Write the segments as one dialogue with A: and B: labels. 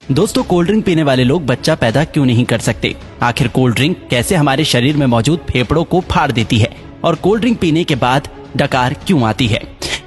A: दोस्तों, cold drink पीने वाले लोग बच्चा पैदा क्यों नहीं कर सकते? आखिर कोल्ड ड्रिंक कैसे हमारे शरीर में मौजूद फेफड़ों को फाड़ देती है और कोल्ड ड्रिंक पीने के बाद डकार क्यों आती है?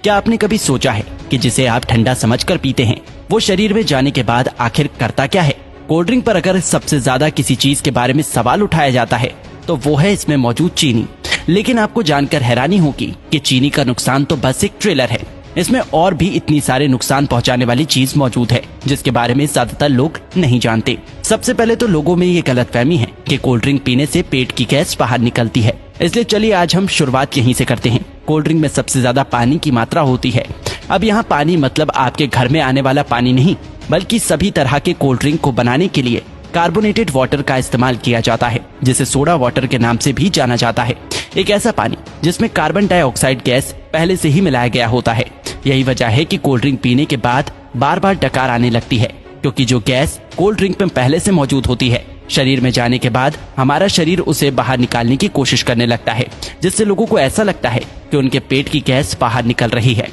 A: क्या आपने कभी सोचा है कि जिसे आप ठंडा समझकर पीते हैं वो शरीर में जाने के बाद आखिर करता क्या है? कोल्ड ड्रिंक पर अगर सबसे ज्यादा किसी चीज के बारे में सवाल उठाया जाता है तो वो है इसमें मौजूद चीनी। लेकिन आपको जानकर हैरानी होगी कि चीनी का नुकसान तो बस एक ट्रेलर है। इसमें और भी इतनी सारे नुकसान पहुंचाने वाली चीज मौजूद है जिसके बारे में ज्यादातर लोग नहीं जानते। सबसे पहले तो लोगों में ये गलतफहमी है कि कोल्ड ड्रिंक पीने से पेट की गैस बाहर निकलती है। इसलिए चलिए आज हम शुरुआत यहीं से करते हैं। कोल्ड ड्रिंक में सबसे ज्यादा पानी की मात्रा होती है। अब यहाँ पानी मतलब आपके घर में आने वाला पानी नहीं, बल्कि सभी तरह के कोल्ड ड्रिंक को बनाने के लिए कार्बोनेटेड वाटर का इस्तेमाल किया जाता है, जिसे सोडा वाटर के नाम से भी जाना जाता है। एक ऐसा पानी जिसमें कार्बन डाइऑक्साइड गैस पहले से ही मिलाया गया होता है। यही वजह है कि कोल्ड ड्रिंक पीने के बाद बार बार डकार आने लगती है, क्योंकि जो गैस कोल्ड ड्रिंक में पहले से मौजूद होती है शरीर में जाने के बाद हमारा शरीर उसे बाहर निकालने की कोशिश करने लगता है, जिससे लोगों को ऐसा लगता है कि उनके पेट की गैस बाहर निकल रही है।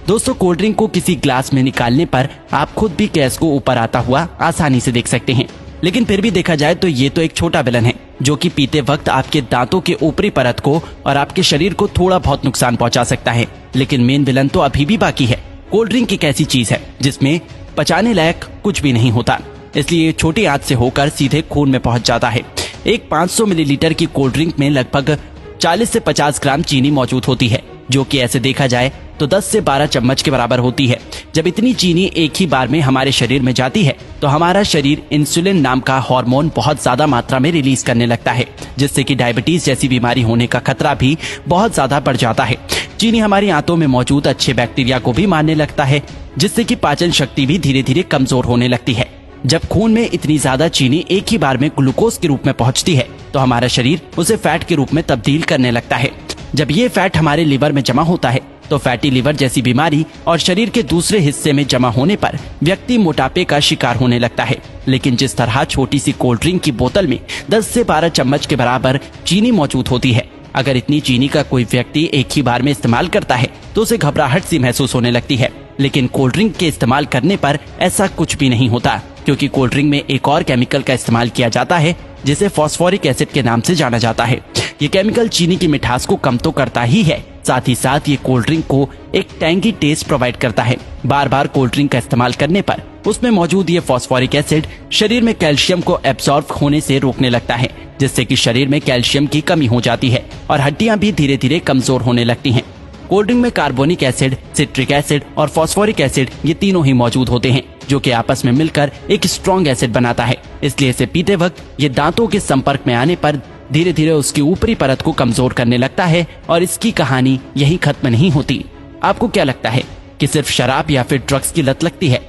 A: दोस्तों, कोल्ड ड्रिंक को किसी ग्लास में निकालने पर आप खुद भी गैस को ऊपर आता हुआ आसानी से देख सकते हैं। लेकिन फिर भी देखा जाए तो ये तो एक छोटा विलन है जो कि पीते वक्त आपके दांतों के ऊपरी परत को और आपके शरीर को थोड़ा बहुत नुकसान पहुंचा सकता है। लेकिन मेन विलन तो अभी भी बाकी है। कोल्ड ड्रिंक एक ऐसी चीज है जिसमें पचाने लायक कुछ भी नहीं होता, इसलिए ये छोटी आंच से होकर सीधे खून में पहुंच जाता है। एक 500 मिलीलीटर की कोल्ड ड्रिंक में लगभग 40 से 50 ग्राम चीनी मौजूद होती है, जो कि ऐसे देखा जाए तो 10 से 12 चम्मच के बराबर होती है। जब इतनी चीनी एक ही बार में हमारे शरीर में जाती है तो हमारा शरीर इंसुलिन नाम का हार्मोन बहुत ज्यादा मात्रा में रिलीज करने लगता है, जिससे कि डायबिटीज जैसी बीमारी होने का खतरा भी बहुत ज्यादा बढ़ जाता है। चीनी हमारी आंतों में मौजूद अच्छे बैक्टीरिया को भी मारने लगता है, जिससे कि पाचन शक्ति भी धीरे धीरे कमजोर होने लगती है। जब खून में इतनी ज्यादा चीनी एक ही बार में ग्लूकोज के रूप में पहुंचती है तो हमारा शरीर उसे फैट के रूप में तब्दील करने लगता है। जब ये फैट हमारे लिवर में जमा होता है तो फैटी लिवर जैसी बीमारी और शरीर के दूसरे हिस्से में जमा होने पर व्यक्ति मोटापे का शिकार होने लगता है। लेकिन जिस तरह छोटी सी कोल्ड ड्रिंक की बोतल में 10 से 12 चम्मच के बराबर चीनी मौजूद होती है, अगर इतनी चीनी का कोई व्यक्ति एक ही बार में इस्तेमाल करता है तो उसे घबराहट सी महसूस होने लगती है। लेकिन कोल्ड ड्रिंक के इस्तेमाल करने पर ऐसा कुछ भी नहीं होता, क्योंकि कोल्ड ड्रिंक में एक और केमिकल का इस्तेमाल किया जाता है जिसे फॉस्फोरिक एसिड के नाम से जाना जाता है। ये केमिकल चीनी की मिठास को कम तो करता ही है, साथ ही साथ ये कोल्ड ड्रिंक को एक टैंगी टेस्ट प्रोवाइड करता है। बार बार कोल्ड ड्रिंक का इस्तेमाल करने पर उसमें मौजूद ये फॉस्फोरिक एसिड शरीर में कैल्शियम को एब्सॉर्ब होने से रोकने लगता है, जिससे कि शरीर में कैल्शियम की कमी हो जाती है और हड्डियां भी धीरे धीरे कमजोर होने लगती हैं। कोल्ड ड्रिंक में कार्बोनिक एसिड, सिट्रिक एसिड और फॉस्फोरिक एसिड ये तीनों ही मौजूद होते हैं, जो कि आपस में मिलकर एक स्ट्रॉन्ग एसिड बनाता है। इसलिए इसे पीते वक्त ये दांतों के संपर्क में आने पर धीरे धीरे उसकी ऊपरी परत को कमजोर करने लगता है और इसकी कहानी यहीं खत्म नहीं होती। आपको क्या लगता है कि सिर्फ शराब या फिर ड्रग्स की लत लगती है?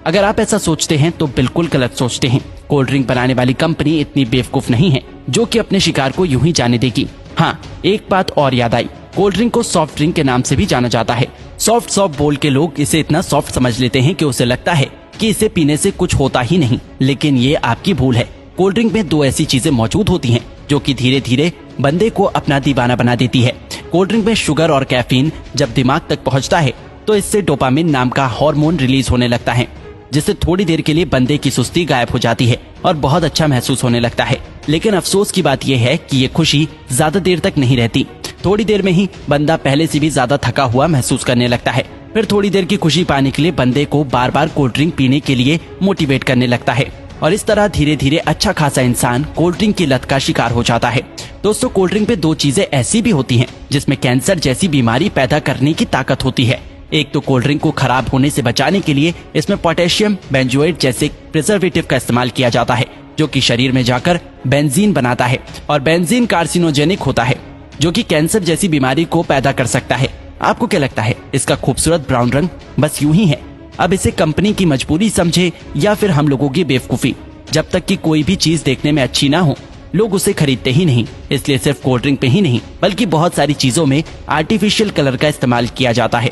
A: अगर आप ऐसा सोचते हैं तो बिल्कुल गलत सोचते हैं। कोल्ड ड्रिंक बनाने वाली कंपनी इतनी बेवकूफ नहीं है जो कि अपने शिकार को यूं ही जाने देगी। हाँ, एक बात और याद आई, कोल्ड ड्रिंक को सॉफ्ट ड्रिंक के नाम से भी जाना जाता है। सॉफ्ट बोल के लोग इसे इतना सॉफ्ट समझ लेते हैं कि उसे लगता है कि इसे पीने से कुछ होता ही नहीं, लेकिन ये आपकी भूल है। कोल्ड ड्रिंक में दो ऐसी चीजें मौजूद होती हैं जो कि धीरे धीरे बंदे को अपना दीवाना बना देती है। कोल्ड ड्रिंक में शुगर और कैफीन जब दिमाग तक पहुंचता है तो इससे डोपामिन नाम का हार्मोन रिलीज होने लगता है, जिससे थोड़ी देर के लिए बंदे की सुस्ती गायब हो जाती है और बहुत अच्छा महसूस होने लगता है। लेकिन अफसोस की बात यह है कि ये खुशी ज्यादा देर तक नहीं रहती। थोड़ी देर में ही बंदा पहले से भी ज्यादा थका हुआ महसूस करने लगता है। फिर थोड़ी देर की खुशी पाने के लिए बंदे को बार बार कोल्ड ड्रिंक पीने के लिए मोटिवेट करने लगता है और इस तरह धीरे धीरे अच्छा खासा इंसान कोल्ड ड्रिंक की लत का शिकार हो जाता है। दोस्तों, कोल्ड ड्रिंक पे दो चीजें ऐसी भी होती हैं जिसमें कैंसर जैसी बीमारी पैदा करने की ताकत होती है। एक तो कोल्ड ड्रिंक को खराब होने से बचाने के लिए इसमें पोटेशियम बेंजोएट जैसे प्रिजर्वेटिव का इस्तेमाल किया जाता है, जो कि शरीर में जाकर बेंजीन बनाता है और बेंजीन कार्सिनोजेनिक होता है, जो कि कैंसर जैसी बीमारी को पैदा कर सकता है। आपको क्या लगता है इसका खूबसूरत ब्राउन रंग बस यूं ही है? अब इसे कंपनी की मजबूरी समझे या फिर हम लोगों की बेवकूफी? जब तक कि कोई भी चीज देखने में अच्छी ना हो लोग उसे खरीदते ही नहीं। इसलिए सिर्फ कोल्ड ड्रिंक पे ही नहीं बल्कि बहुत सारी चीजों में आर्टिफिशियल कलर का इस्तेमाल किया जाता है।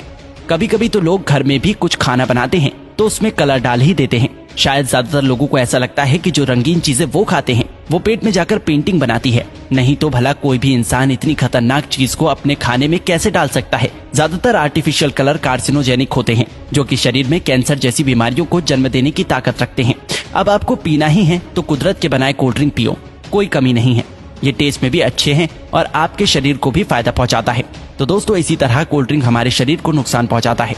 A: कभी कभी तो लोग घर में भी कुछ खाना बनाते हैं तो उसमें कलर डाल ही देते हैं। शायद ज्यादातर लोगों को ऐसा लगता है कि जो रंगीन चीजें वो खाते हैं वो पेट में जाकर पेंटिंग बनाती है। नहीं तो भला कोई भी इंसान इतनी खतरनाक चीज को अपने खाने में कैसे डाल सकता है। ज्यादातर आर्टिफिशियल कलर कार्सिनोजेनिक होते हैं, जो कि शरीर में कैंसर जैसी बीमारियों को जन्म देने की ताकत रखते हैं। अब आपको पीना ही है तो कुदरत के बनाए कोल्ड ड्रिंक पियो, कोई कमी नहीं है। ये टेस्ट में भी अच्छे हैं और आपके शरीर को भी फायदा पहुंचाता है। तो दोस्तों, इसी तरह कोल्ड ड्रिंक हमारे शरीर को नुकसान पहुंचाता है।